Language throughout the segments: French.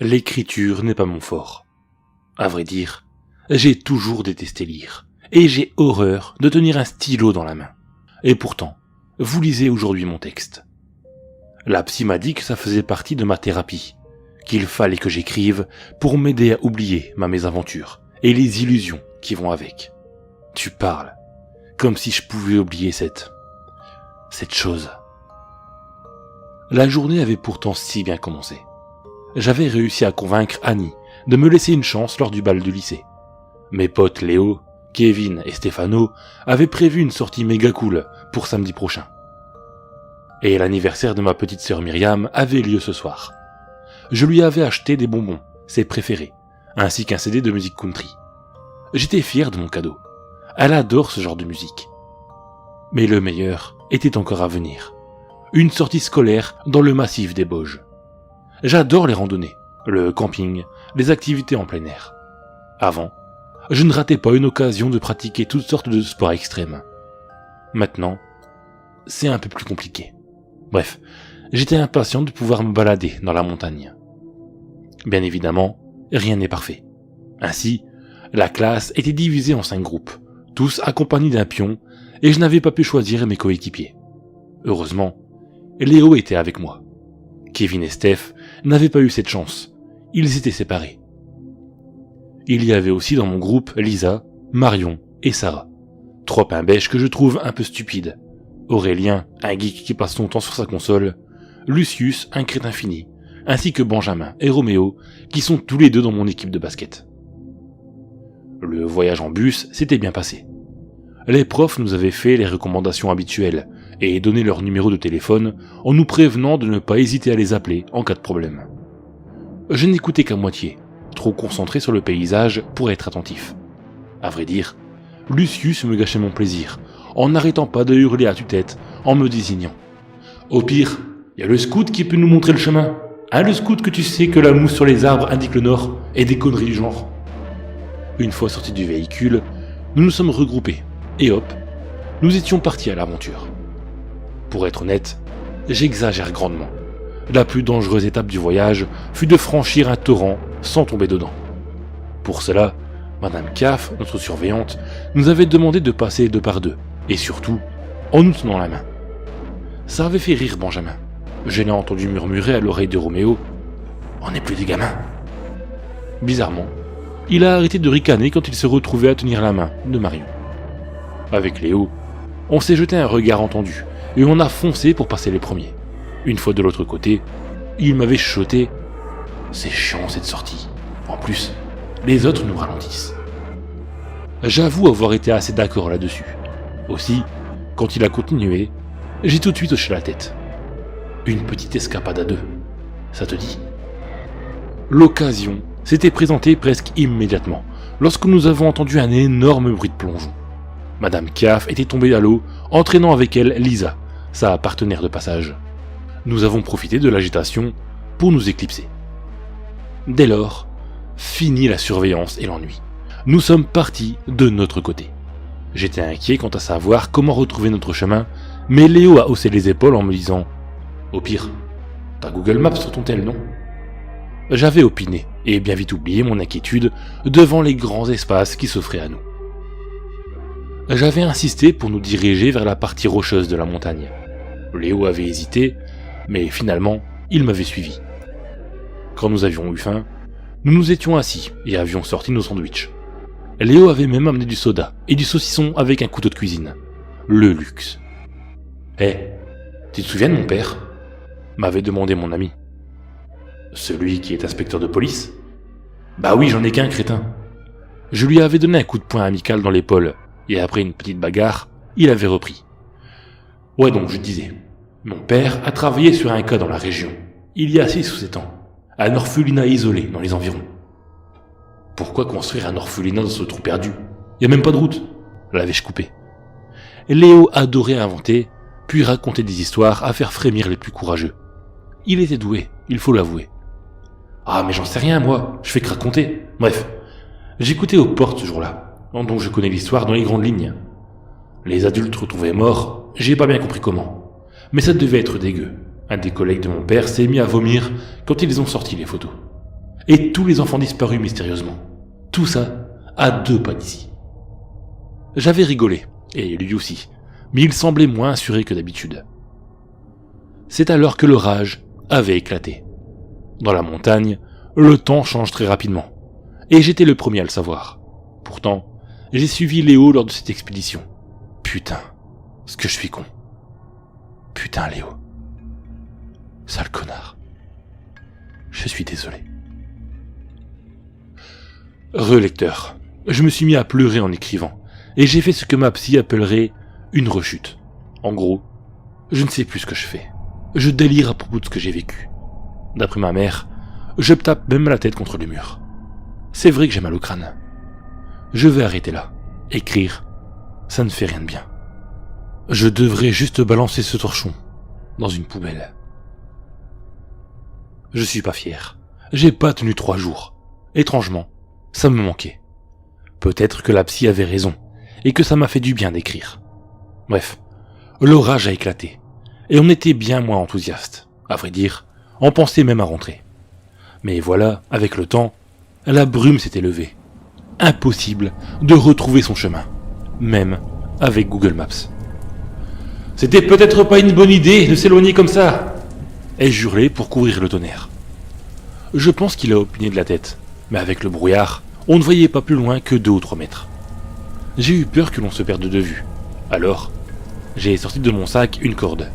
L'écriture n'est pas mon fort. À vrai dire, j'ai toujours détesté lire, et j'ai horreur de tenir un stylo dans la main. Et pourtant, vous lisez aujourd'hui mon texte. La psy m'a dit que ça faisait partie de ma thérapie, qu'il fallait que j'écrive pour m'aider à oublier ma mésaventure et les illusions qui vont avec. Tu parles, comme si je pouvais oublier cette chose. La journée avait pourtant si bien commencé. J'avais réussi à convaincre Annie de me laisser une chance lors du bal du lycée. Mes potes Léo, Kevin et Stefano avaient prévu une sortie méga cool pour samedi prochain. Et l'anniversaire de ma petite sœur Myriam avait lieu ce soir. Je lui avais acheté des bonbons, ses préférés, ainsi qu'un CD de musique country. J'étais fier de mon cadeau. Elle adore ce genre de musique. Mais le meilleur était encore à venir. Une sortie scolaire dans le massif des Bauges. J'adore les randonnées, le camping, les activités en plein air. Avant, je ne ratais pas une occasion de pratiquer toutes sortes de sports extrêmes. Maintenant, c'est un peu plus compliqué. Bref, j'étais impatient de pouvoir me balader dans la montagne. Bien évidemment, rien n'est parfait. Ainsi, la classe était divisée en 5 groupes, tous accompagnés d'un pion, et je n'avais pas pu choisir mes coéquipiers. Heureusement, Léo était avec moi. Kevin et Steph n'avaient pas eu cette chance, ils étaient séparés. Il y avait aussi dans mon groupe Lisa, Marion et Sarah, 3 pimbèches que je trouve un peu stupides. Aurélien, un geek qui passe son temps sur sa console, Lucius, un crétin fini, ainsi que Benjamin et Roméo, qui sont tous les deux dans mon équipe de basket. Le voyage en bus s'était bien passé. Les profs nous avaient fait les recommandations habituelles et donné leur numéro de téléphone en nous prévenant de ne pas hésiter à les appeler en cas de problème. Je n'écoutais qu'à moitié, trop concentré sur le paysage pour être attentif. À vrai dire, Lucius me gâchait mon plaisir, en n'arrêtant pas de hurler à tue-tête en me désignant. Au pire, y a le scout qui peut nous montrer le chemin. Hein, le scout que tu sais que la mousse sur les arbres indique le nord, et des conneries du genre. Une fois sortis du véhicule, nous nous sommes regroupés, et hop, nous étions partis à l'aventure. Pour être honnête, j'exagère grandement. La plus dangereuse étape du voyage fut de franchir un torrent sans tomber dedans. Pour cela, Madame Caff, notre surveillante, nous avait demandé de passer 2 par 2, et surtout, en nous tenant la main. Ça avait fait rire Benjamin. Je l'ai entendu murmurer à l'oreille de Roméo « On n'est plus des gamins !» Bizarrement, il a arrêté de ricaner quand il se retrouvait à tenir la main de Marion. Avec Léo, on s'est jeté un regard entendu, et on a foncé pour passer les premiers. Une fois de l'autre côté, il m'avait chuchoté « C'est chiant cette sortie. En plus, les autres nous ralentissent. » J'avoue avoir été assez d'accord là-dessus. Aussi, quand il a continué, j'ai tout de suite hoché la tête. Une petite escapade à 2, ça te dit? L'occasion s'était présentée presque immédiatement, lorsque nous avons entendu un énorme bruit de plongeon. Madame Caff était tombée à l'eau, entraînant avec elle Lisa, sa partenaire de passage. Nous avons profité de l'agitation pour nous éclipser. Dès lors, fini la surveillance et l'ennui. Nous sommes partis de notre côté. J'étais inquiet quant à savoir comment retrouver notre chemin, mais Léo a haussé les épaules en me disant « Au pire, t'as Google Maps sur ton tel, non ?» J'avais opiné, et bien vite oublié mon inquiétude devant les grands espaces qui s'offraient à nous. J'avais insisté pour nous diriger vers la partie rocheuse de la montagne. Léo avait hésité, mais finalement, il m'avait suivi. Quand nous avions eu faim, nous nous étions assis et avions sorti nos sandwichs. Léo avait même amené du soda et du saucisson avec un couteau de cuisine. Le luxe. « Hé, tu te souviens de mon père ?» m'avait demandé mon ami. « Celui qui est inspecteur de police ?»« Bah oui, j'en ai qu'un, crétin. » Je lui avais donné un coup de poing amical dans l'épaule, et après une petite bagarre, il avait repris. Ouais, donc je disais. Mon père a travaillé sur un cas dans la région, il y a 6 ou 7 ans. Un orphelinat isolé dans les environs. Pourquoi construire un orphelinat dans ce trou perdu? Y a même pas de route, l'avais-je coupé. Léo adorait inventer, puis raconter des histoires à faire frémir les plus courageux. Il était doué, il faut l'avouer. Ah mais j'en sais rien moi, je fais que raconter. Bref, j'écoutais aux portes ce jour-là, donc je connais l'histoire dans les grandes lignes. Les adultes retrouvés morts, j'ai pas bien compris comment. Mais ça devait être dégueu. Un des collègues de mon père s'est mis à vomir quand ils ont sorti les photos. Et tous les enfants disparus mystérieusement. Tout ça à 2 pas d'ici. J'avais rigolé, et lui aussi, mais il semblait moins assuré que d'habitude. C'est alors que l'orage avait éclaté. Dans la montagne, le temps change très rapidement, et j'étais le premier à le savoir. Pourtant, j'ai suivi Léo lors de cette expédition. Putain, ce que je suis con. Putain Léo. Sale connard. Je suis désolé. Relecteur, je me suis mis à pleurer en écrivant, et j'ai fait ce que ma psy appellerait une rechute. En gros, je ne sais plus ce que je fais. Je délire à propos de ce que j'ai vécu. D'après ma mère, je me tape même la tête contre le mur. C'est vrai que j'ai mal au crâne. Je vais arrêter là. Écrire, ça ne fait rien de bien. Je devrais juste balancer ce torchon dans une poubelle. Je suis pas fier. J'ai pas tenu 3 jours. Étrangement, ça me manquait. Peut-être que la psy avait raison, et que ça m'a fait du bien d'écrire. Bref, l'orage a éclaté, et on était bien moins enthousiaste. À vrai dire, on pensait même à rentrer. Mais voilà, avec le temps, la brume s'était levée. Impossible de retrouver son chemin, même avec Google Maps. C'était peut-être pas une bonne idée de s'éloigner comme ça, ai-je hurlé pour couvrir le tonnerre. Je pense qu'il a opinié de la tête, mais avec le brouillard, on ne voyait pas plus loin que 2 ou 3 mètres. J'ai eu peur que l'on se perde de vue. Alors, j'ai sorti de mon sac une corde.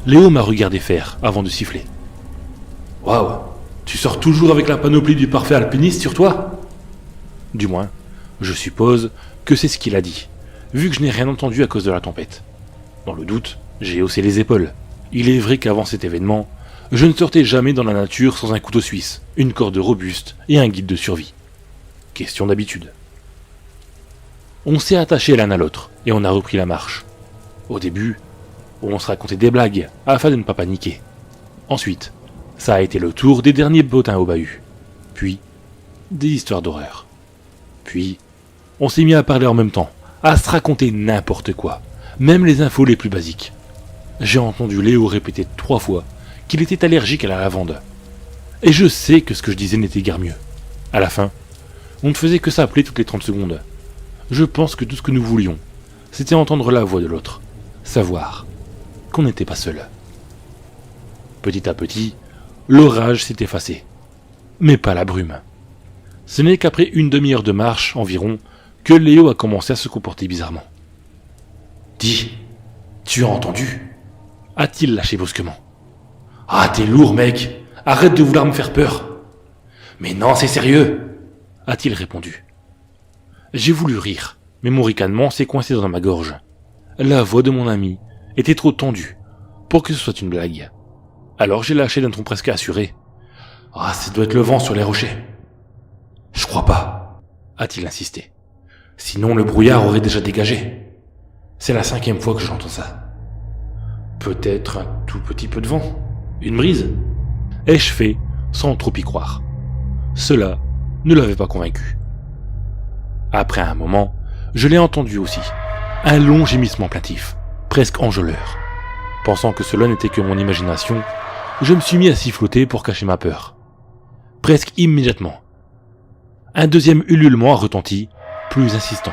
Léo m'a regardé faire avant de siffler. Waouh, tu sors toujours avec la panoplie du parfait alpiniste sur toi? Du moins, je suppose que c'est ce qu'il a dit, vu que je n'ai rien entendu à cause de la tempête. Dans le doute, j'ai haussé les épaules. Il est vrai qu'avant cet événement, je ne sortais jamais dans la nature sans un couteau suisse, une corde robuste et un guide de survie. Question d'habitude. On s'est attachés l'un à l'autre et on a repris la marche. Au début, on se racontait des blagues afin de ne pas paniquer. Ensuite, ça a été le tour des derniers bottins au bahut. Puis, des histoires d'horreur. Puis, on s'est mis à parler en même temps, à se raconter n'importe quoi, même les infos les plus basiques. J'ai entendu Léo répéter 3 fois qu'il était allergique à la lavande. Et je sais que ce que je disais n'était guère mieux. À la fin, on ne faisait que s'appeler toutes les 30 secondes. Je pense que tout ce que nous voulions, c'était entendre la voix de l'autre, savoir qu'on n'était pas seul. Petit à petit, l'orage s'est effacé. Mais pas la brume. Ce n'est qu'après une demi-heure de marche environ que Léo a commencé à se comporter bizarrement. Dis, tu as entendu? A-t-il lâché brusquement. Ah, t'es lourd, mec. Arrête de vouloir me faire peur. Mais non, c'est sérieux, a-t-il répondu. J'ai voulu rire, mais mon ricanement s'est coincé dans ma gorge. La voix de mon ami était trop tendue pour que ce soit une blague. Alors j'ai lâché d'un ton presque assuré. Ah, ça doit être le vent sur les rochers. Je crois pas, a-t-il insisté. Sinon le brouillard aurait déjà dégagé. C'est la 5e fois que j'entends ça. Peut-être un tout petit peu de vent, une brise, ai-je fait sans trop y croire. Cela ne l'avait pas convaincu. Après un moment, je l'ai entendu aussi, un long gémissement plaintif, presque enjôleur. Pensant que cela n'était que mon imagination, je me suis mis à siffloter pour cacher ma peur. Presque immédiatement, un deuxième ululement a retenti, plus insistant,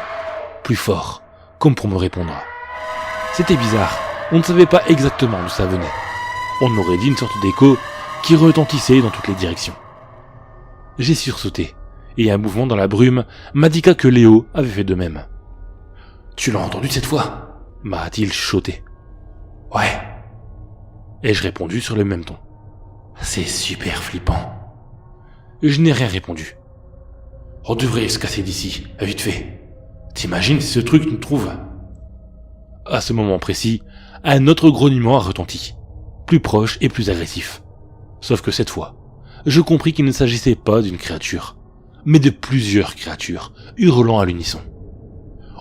plus fort, comme pour me répondre. C'était bizarre, on ne savait pas exactement d'où ça venait. On aurait dit une sorte d'écho qui retentissait dans toutes les directions. J'ai sursauté, et un mouvement dans la brume m'indiqua que Léo avait fait de même. « Tu l'as entendu cette fois ?» m'a-t-il chuchoté. « Ouais. » ai-je répondu sur le même ton. « C'est super flippant. » Je n'ai rien répondu. « On devrait se casser d'ici, vite fait. T'imagines si ce truc nous trouve ?» À ce moment précis, un autre grognement a retenti, plus proche et plus agressif. Sauf que cette fois, je compris qu'il ne s'agissait pas d'une créature, mais de plusieurs créatures, hurlant à l'unisson.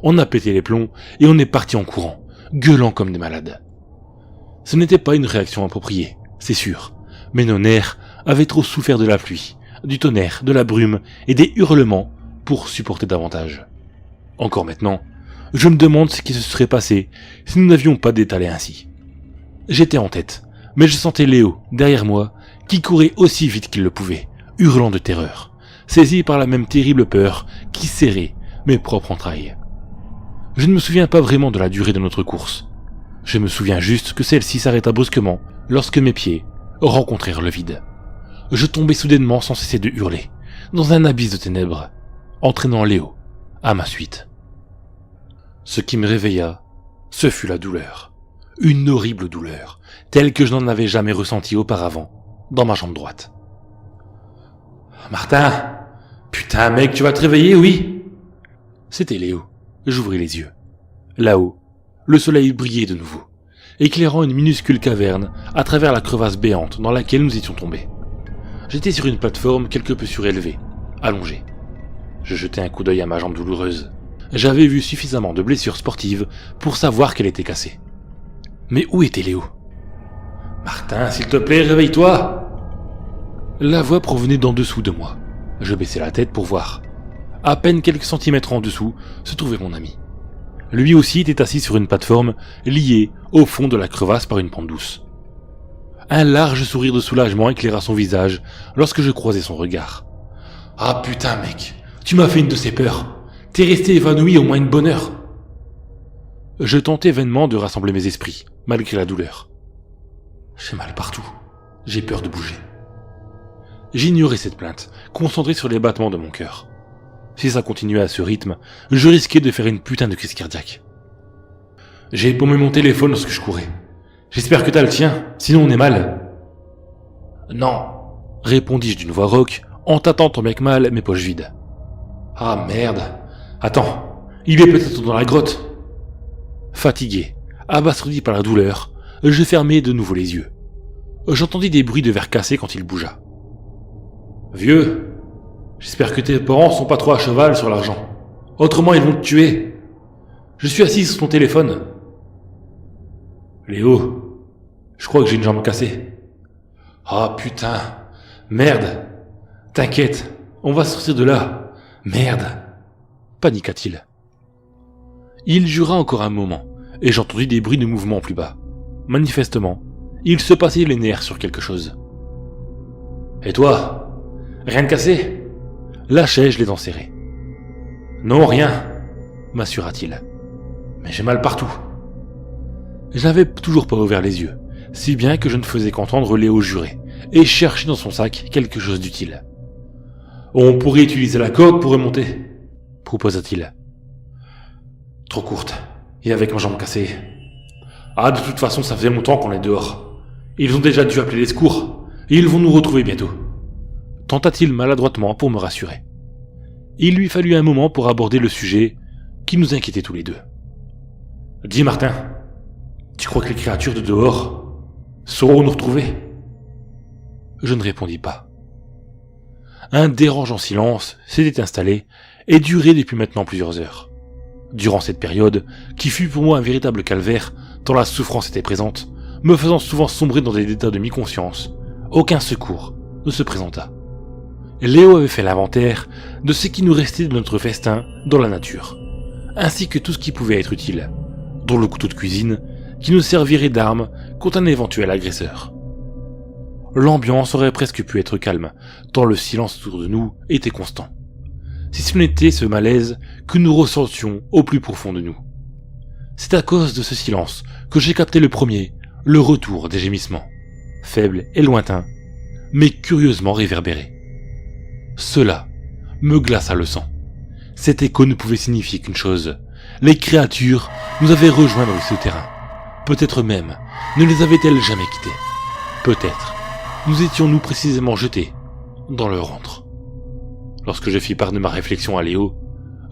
On a pété les plombs et on est parti en courant, gueulant comme des malades. Ce n'était pas une réaction appropriée, c'est sûr, mais nos nerfs avaient trop souffert de la pluie, du tonnerre, de la brume et des hurlements pour supporter davantage. Encore maintenant, je me demande ce qui se serait passé si nous n'avions pas détalé ainsi. J'étais en tête, mais je sentais Léo, derrière moi, qui courait aussi vite qu'il le pouvait, hurlant de terreur, saisi par la même terrible peur qui serrait mes propres entrailles. Je ne me souviens pas vraiment de la durée de notre course. Je me souviens juste que celle-ci s'arrêta brusquement lorsque mes pieds rencontrèrent le vide. Je tombais soudainement sans cesser de hurler, dans un abysse de ténèbres, entraînant Léo à ma suite. Ce qui me réveilla, ce fut la douleur. Une horrible douleur, telle que je n'en avais jamais ressentie auparavant, dans ma jambe droite. « Martin! Putain mec, tu vas te réveiller, oui ?» C'était Léo. J'ouvris les yeux. Là-haut, le soleil brillait de nouveau, éclairant une minuscule caverne à travers la crevasse béante dans laquelle nous étions tombés. J'étais sur une plateforme quelque peu surélevée, allongée. Je jetai un coup d'œil à ma jambe douloureuse. J'avais vu suffisamment de blessures sportives pour savoir qu'elle était cassée. Mais où était Léo ? « Martin, s'il te plaît, réveille-toi !» La voix provenait d'en dessous de moi. Je baissai la tête pour voir. À peine quelques centimètres en dessous se trouvait mon ami. Lui aussi était assis sur une plateforme liée au fond de la crevasse par une pente douce. Un large sourire de soulagement éclaira son visage lorsque je croisai son regard. « Ah putain mec, tu m'as fait une de ces peurs. T'es resté évanoui au moins une bonne heure. » Je tentais vainement de rassembler mes esprits, malgré la douleur. J'ai mal partout. J'ai peur de bouger. J'ignorais cette plainte, concentré sur les battements de mon cœur. Si ça continuait à ce rythme, je risquais de faire une putain de crise cardiaque. J'ai paumé mon téléphone lorsque je courais. J'espère que t'as le tien, sinon on est mal. Non, répondis-je d'une voix rauque, en tâtant tant bien que mal mes poches vides. Ah merde. Attends, il est peut-être dans la grotte. Fatigué, abasourdi par la douleur, je fermai de nouveau les yeux. J'entendis des bruits de verre cassé quand il bougea. Vieux, j'espère que tes parents sont pas trop à cheval sur l'argent. Autrement ils vont te tuer. Je suis assis sur ton téléphone. Léo, je crois que j'ai une jambe cassée. Ah putain, merde. T'inquiète, on va sortir de là. Merde, paniqua-t-il. Il jura encore un moment, et j'entendis des bruits de mouvement plus bas. Manifestement, il se passait les nerfs sur quelque chose. Et toi, rien de cassé ? Lâchai-je les dents serrées. Non, rien, m'assura-t-il. Mais j'ai mal partout. Je n'avais toujours pas ouvert les yeux, si bien que je ne faisais qu'entendre Léo jurer, et chercher dans son sac quelque chose d'utile. On pourrait utiliser la corde pour remonter, proposa-t-il. Trop courte, et avec ma jambe cassée. Ah, de toute façon, ça faisait longtemps qu'on est dehors. Ils ont déjà dû appeler les secours, et ils vont nous retrouver bientôt. Tenta-t-il maladroitement pour me rassurer. Il lui fallut un moment pour aborder le sujet qui nous inquiétait tous les deux. Dis Martin, tu crois que les créatures de dehors sauront nous retrouver ? Je ne répondis pas. Un dérangeant silence s'était installé et durait depuis maintenant plusieurs heures. Durant cette période, qui fut pour moi un véritable calvaire, tant la souffrance était présente, me faisant souvent sombrer dans des états de mi-conscience, aucun secours ne se présenta. Léo avait fait l'inventaire de ce qui nous restait de notre festin dans la nature, ainsi que tout ce qui pouvait être utile, dont le couteau de cuisine qui nous servirait d'arme contre un éventuel agresseur. L'ambiance aurait presque pu être calme, tant le silence autour de nous était constant. Si ce n'était ce malaise que nous ressentions au plus profond de nous. C'est à cause de ce silence que j'ai capté le premier, le retour des gémissements, faibles et lointains, mais curieusement réverbérés. Cela me glaça le sang. Cet écho ne pouvait signifier qu'une chose. Les créatures nous avaient rejoints dans ce terrain. Peut-être même ne les avaient-elles jamais quittés. Peut-être nous étions-nous précisément jetés dans leur antre. Lorsque je fis part de ma réflexion à Léo,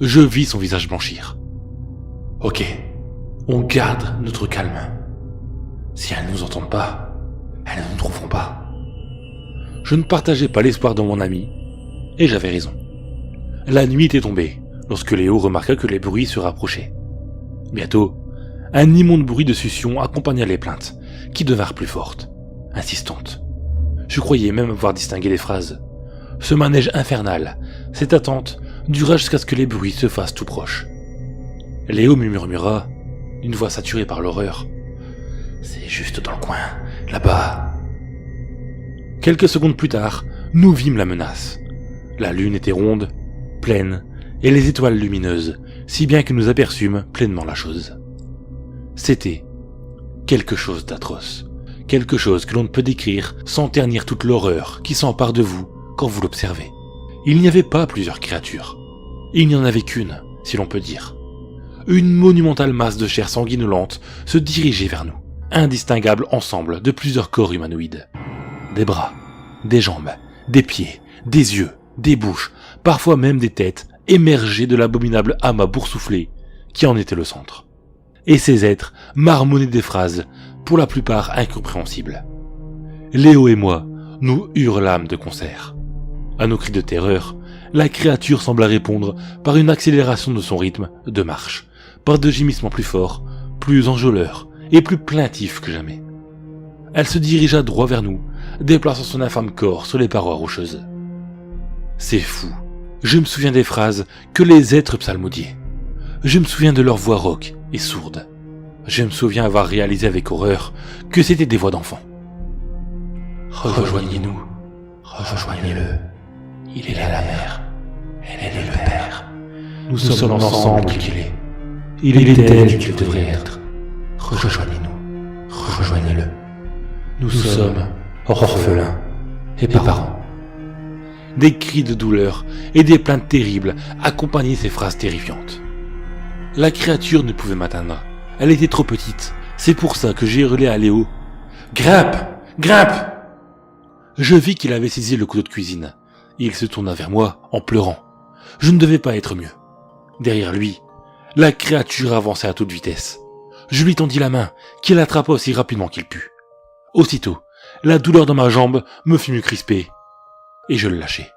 je vis son visage blanchir. Ok, On garde notre calme. Si elles ne nous entendent pas, elles ne nous trouveront pas. Je ne partageais pas l'espoir de mon ami, et j'avais raison. La nuit était tombée, lorsque Léo remarqua que les bruits se rapprochaient. Bientôt, un immonde bruit de succion accompagna les plaintes, qui devinrent plus fortes, insistantes. Je croyais même avoir distingué les phrases. Ce manège infernal, cette attente, dura jusqu'à ce que les bruits se fassent tout proches. Léo me murmura, d'une voix saturée par l'horreur. « C'est juste dans le coin, là-bas. » Quelques secondes plus tard, nous vîmes la menace. La lune était ronde, pleine, et les étoiles lumineuses, si bien que nous aperçûmes pleinement la chose. C'était quelque chose d'atroce, quelque chose que l'on ne peut décrire sans ternir toute l'horreur qui s'empare de vous quand vous l'observez. Il n'y avait pas plusieurs créatures. Il n'y en avait qu'une, si l'on peut dire. Une monumentale masse de chair sanguinolente se dirigeait vers nous, indistinguable ensemble de plusieurs corps humanoïdes. Des bras, des jambes, des pieds, des yeux, des bouches, parfois même des têtes, émergeaient de l'abominable amas boursouflé qui en était le centre. Et ces êtres marmonnaient des phrases, pour la plupart incompréhensibles. Léo et moi, nous hurlâmes de concert. À nos cris de terreur, la créature sembla répondre par une accélération de son rythme de marche, par de gémissements plus forts, plus enjôleurs et plus plaintifs que jamais. Elle se dirigea droit vers nous, déplaçant son infâme corps sur les parois rocheuses. C'est fou. Je me souviens des phrases que les êtres psalmodiaient. Je me souviens de leur voix rauque et sourde. Je me souviens avoir réalisé avec horreur que c'étaient des voix d'enfants. Rejoignez-nous, rejoignez-le. Il est là la mère, elle est le père. Nous sommes ensemble qu'il est. Il est elle qu'il devrait être. Rejoignez-nous, rejoignez-le. Nous sommes orphelins et parents. Des cris de douleur et des plaintes terribles accompagnaient ces phrases terrifiantes. La créature ne pouvait m'atteindre. Elle était trop petite. C'est pour ça que j'ai hurlé à Léo. « Grimpe! Grimpe !» Je vis qu'il avait saisi le couteau de cuisine. Il se tourna vers moi en pleurant. Je ne devais pas être mieux. Derrière lui, la créature avançait à toute vitesse. Je lui tendis la main, qu'il attrapa aussi rapidement qu'il put. Aussitôt, la douleur dans ma jambe me fit me crisper, et je le lâchai.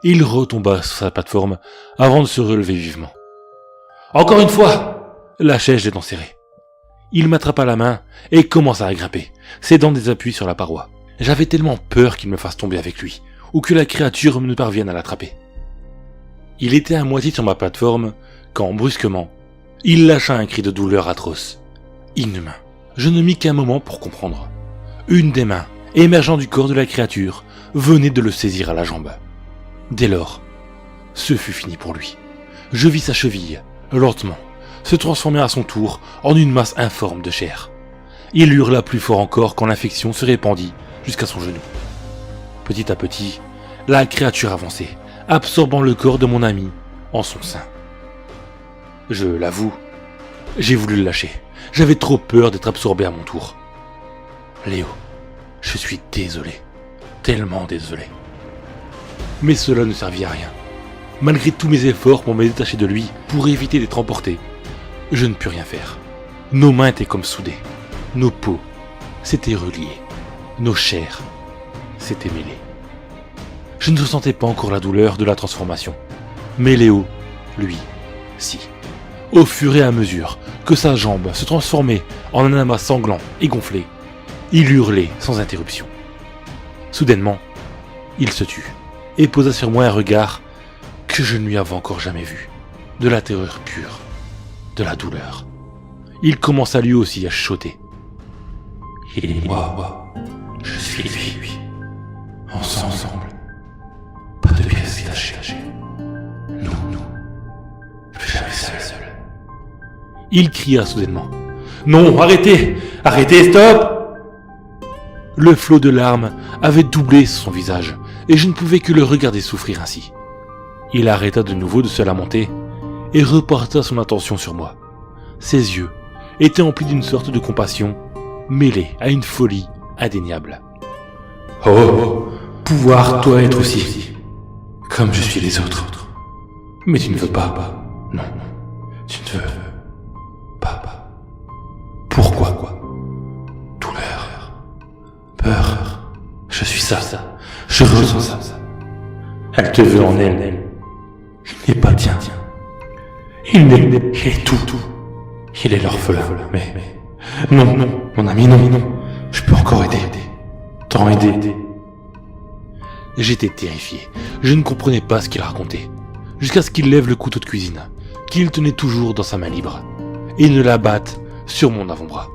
Il retomba sur sa plateforme avant de se relever vivement. « Encore une fois !» lâchai-je les dents serrées. Il m'attrapa la main et commença à grimper, ses dents des appuis sur la paroi. J'avais tellement peur qu'il me fasse tomber avec lui, ou que la créature ne parvienne à l'attraper. Il était à moitié sur ma plateforme, quand, brusquement, il lâcha un cri de douleur atroce. Inhumain. Je ne mis qu'un moment pour comprendre. Une des mains, émergeant du corps de la créature, venait de le saisir à la jambe. Dès lors, ce fut fini pour lui. Je vis sa cheville, lentement, se transformer à son tour en une masse informe de chair. Il hurla plus fort encore quand l'infection se répandit jusqu'à son genou. Petit à petit, la créature avançait, absorbant le corps de mon ami en son sein. Je l'avoue, j'ai voulu le lâcher. J'avais trop peur d'être absorbé à mon tour. Léo, je suis désolé, tellement désolé. Mais cela ne servit à rien. Malgré tous mes efforts pour me détacher de lui, pour éviter d'être emporté, je ne pus rien faire. Nos mains étaient comme soudées, nos peaux s'étaient reliées, nos chairs s'étaient mêlées. Je ne ressentais pas encore la douleur de la transformation, mais Léo, lui, si. Au fur et à mesure que sa jambe se transformait en un amas sanglant et gonflé, il hurlait sans interruption. Soudainement, il se tut et posa sur moi un regard que je ne lui avais encore jamais vu, de la terreur pure, de la douleur. Il commença lui aussi à chuchoter. Il est moi, je suis lui, ensemble, pas de pièces détachées, nous, plus jamais seul. Il cria soudainement. Non, arrêtez, stop! Le flot de larmes avait doublé sur son visage, et je ne pouvais que le regarder souffrir ainsi. Il arrêta de nouveau de se lamenter, et reporta son attention sur moi. Ses yeux étaient emplis d'une sorte de compassion, mêlée à une folie indéniable. Oh, pouvoir toi être aussi, comme je suis les autres. Mais tu ne veux pas, non, tu ne veux pas. Je suis ça. Je ressens ça. Elle te veut en elle. Il n'est pas tien. Il est tout. Il est l'orphelin. Mais, non, mon ami, non. Je peux encore aider. T'en aider. J'étais terrifié. Je ne comprenais pas ce qu'il racontait. Jusqu'à ce qu'il lève le couteau de cuisine, qu'il tenait toujours dans sa main libre, et ne l'abatte sur mon avant-bras.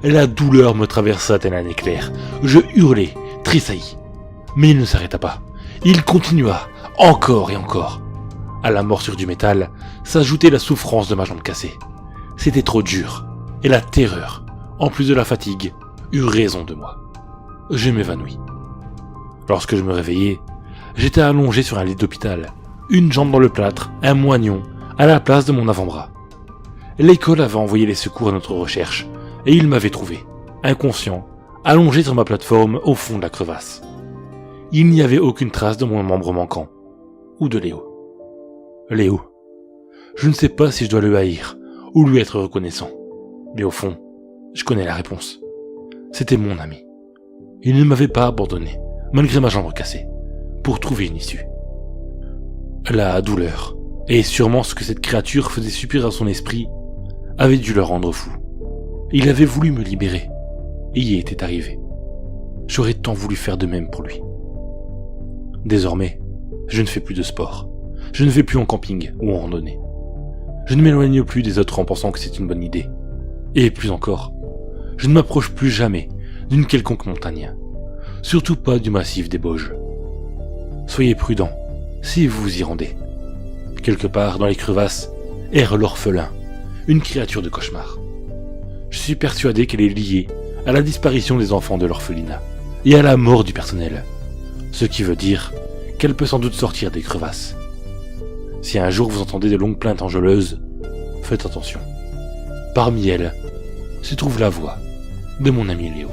La douleur me traversa tel un éclair. Je hurlai, tressaillis. Mais il ne s'arrêta pas. Il continua, encore et encore. À la morsure du métal s'ajoutait la souffrance de ma jambe cassée. C'était trop dur, et la terreur, en plus de la fatigue, eut raison de moi. Je m'évanouis. Lorsque je me réveillai, j'étais allongé sur un lit d'hôpital, une jambe dans le plâtre, un moignon, à la place de mon avant-bras. L'école avait envoyé les secours à notre recherche, et ils m'avaient trouvé, inconscient, allongé sur ma plateforme au fond de la crevasse. Il n'y avait aucune trace de mon membre manquant, ou de Léo. Léo. Je ne sais pas si je dois le haïr, ou lui être reconnaissant. Mais au fond, je connais la réponse. C'était mon ami. Il ne m'avait pas abandonné, malgré ma jambe cassée, pour trouver une issue. La douleur, et sûrement ce que cette créature faisait subir à son esprit, avait dû le rendre fou. Il avait voulu me libérer, et y était arrivé. J'aurais tant voulu faire de même pour lui. Désormais, je ne fais plus de sport. Je ne vais plus en camping ou en randonnée. Je ne m'éloigne plus des autres en pensant que c'est une bonne idée. Et plus encore, je ne m'approche plus jamais d'une quelconque montagne. Surtout pas du massif des Bauges. Soyez prudents si vous vous y rendez. Quelque part dans les crevasses erre l'orphelin, une créature de cauchemar. Je suis persuadé qu'elle est liée à la disparition des enfants de l'orphelinat et à la mort du personnel, ce qui veut dire qu'elle peut sans doute sortir des crevasses. Si un jour vous entendez de longues plaintes enjôleuses, faites attention. Parmi elles se trouve la voix de mon ami Léo.